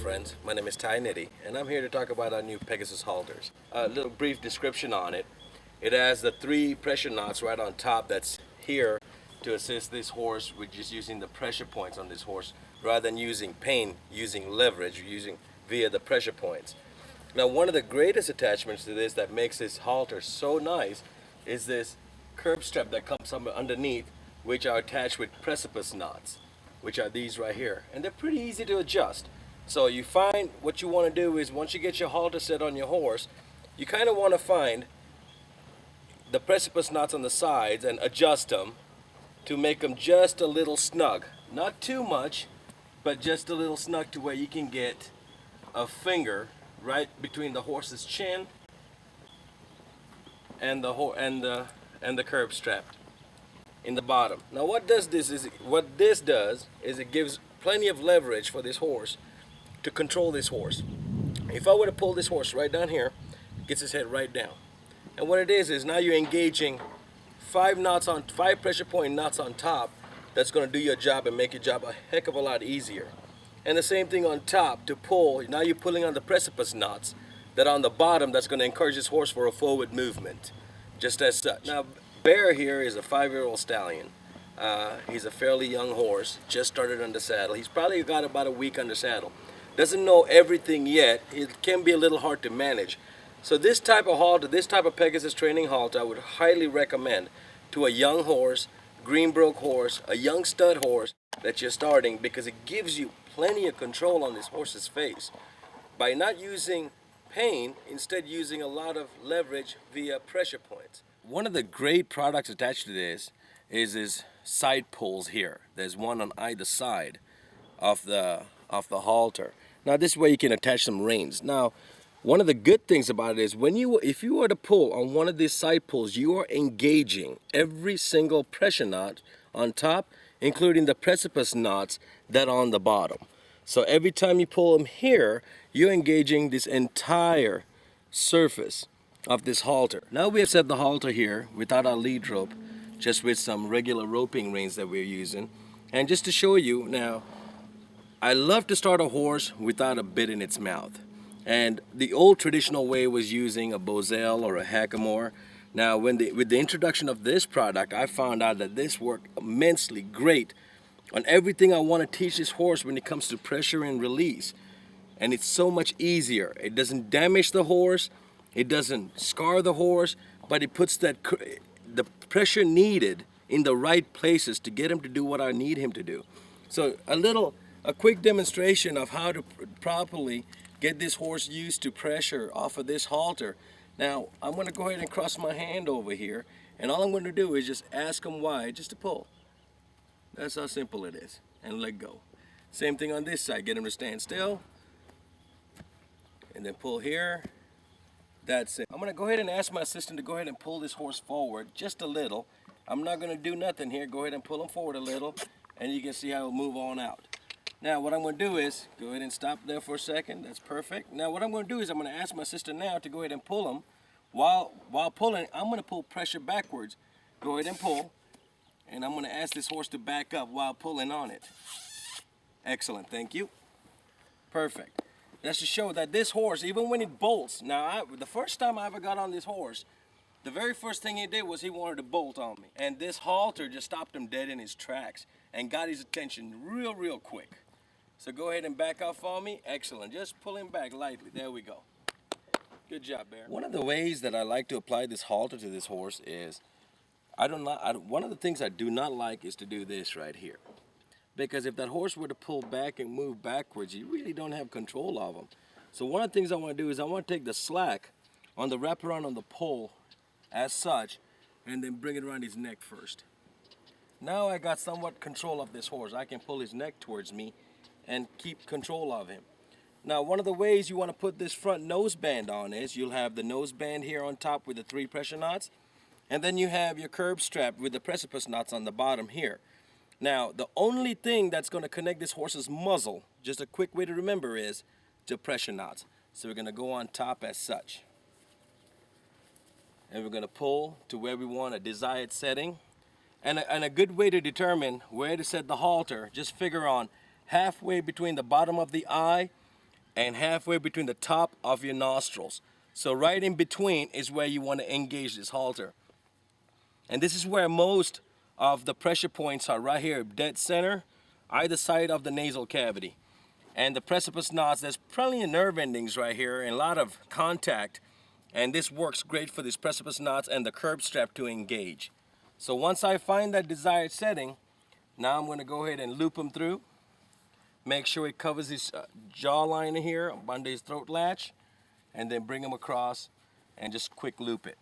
friends. My name is Ty Nitty, and I'm here to talk about our new Pegasus halters. A little brief description on it. It has the 3 pressure knots right on top that's here to assist this horse with just using the pressure points on this horse rather than using pain, using leverage, using via the pressure points. Now, one of the greatest attachments to this that makes this halter so nice is this curb strap that comes underneath, which are attached with precipice knots, which are these right here, and they're pretty easy to adjust. So you find what you want to do is once you get your halter set on your horse, you kind of want to find the precipice knots on the sides and adjust them to make them just a little snug. Not too much, but just a little snug to where you can get a finger right between the horse's chin and the curb strap in the bottom. Now what this does is it gives plenty of leverage for this horse to control this horse. If I were to pull this horse right down here, it gets his head right down. And what it is now you're engaging 5 pressure point knots on top that's going to do your job and make your job a heck of a lot easier. And the same thing on top to pull. Now you're pulling on the precipice knots that are on the bottom that's going to encourage this horse for a forward movement, just as such. Now Bear here is a 5-year-old stallion. He's a fairly young horse, just started under saddle. He's probably got about a week under saddle. Doesn't know everything yet. It can be a little hard to manage. So this type of halter, this type of Pegasus training halter, I would highly recommend to a young horse, Greenbrook horse, a young stud horse that you're starting, because it gives you plenty of control on this horse's face. By not using pain, instead using a lot of leverage via pressure points. One of the great products attached to this is this side pulls here. There's one on either side of the halter. Now this way you can attach some reins. Now one of the good things about it is if you were to pull on one of these side pulls, you are engaging every single pressure knot on top, including the precipice knots that are on the bottom. So every time you pull them here, you're engaging this entire surface of this halter. Now we have set the halter here without our lead rope, just with some regular roping reins that we're using. And just to show you now, I love to start a horse without a bit in its mouth. And the old traditional way was using a Boselle or a Hackamore. Now with the introduction of this product, I found out that this worked immensely great on everything I want to teach this horse when it comes to pressure and release. And it's so much easier. It doesn't damage the horse, it doesn't scar the horse, but it puts the pressure needed in the right places to get him to do what I need him to do. So a quick demonstration of how to properly get this horse used to pressure off of this halter. Now I'm going to go ahead and cross my hand over here, and all I'm going to do is just ask him wide, just to pull. That's how simple it is, and let go. Same thing on this side, get him to stand still, and then pull here. That's it. I'm going to go ahead and ask my assistant to go ahead and pull this horse forward just a little. I'm not going to do nothing here. Go ahead and pull him forward a little, and you can see how he'll move on out. Now what I'm going to do is go ahead and stop there for a second. That's perfect. Now what I'm going to do is I'm going to ask my assistant now to go ahead and pull him. While pulling, I'm going to pull pressure backwards. Go ahead and pull, and I'm going to ask this horse to back up while pulling on it. Excellent, thank you. Perfect. That's to show that this horse, even when it bolts, now the first time I ever got on this horse, the very first thing he did was he wanted to bolt on me. And this halter just stopped him dead in his tracks and got his attention real quick. So go ahead and back off for me. Excellent. Just pull him back lightly. There we go. Good job, Bear. One of the ways that I like to apply this halter to this horse is, one of the things I do not like is to do this right here. Because if that horse were to pull back and move backwards, you really don't have control of him. So one of the things I want to do is I want to take the slack on the wraparound on the pole as such, and then bring it around his neck first. Now I got somewhat control of this horse. I can pull his neck towards me and keep control of him. Now one of the ways you want to put this front nose band on is you'll have the nose band here on top with the 3 pressure knots, and then you have your curb strap with the precipice knots on the bottom here. Now the only thing that's going to connect this horse's muzzle, just a quick way to remember, is to pressure knots. So we're going to go on top as such, and we're going to pull to where we want a desired setting. And a good way to determine where to set the halter, just figure on halfway between the bottom of the eye and halfway between the top of your nostrils. So right in between is where you want to engage this halter. And this is where most of the pressure points are, right here, dead center, either side of the nasal cavity. And the precipice knots, there's plenty of nerve endings right here and a lot of contact. And this works great for these precipice knots and the curb strap to engage. So once I find that desired setting, now I'm going to go ahead and loop them through. Make sure it covers his jawline here under his throat latch, and then bring them across and just quick loop it.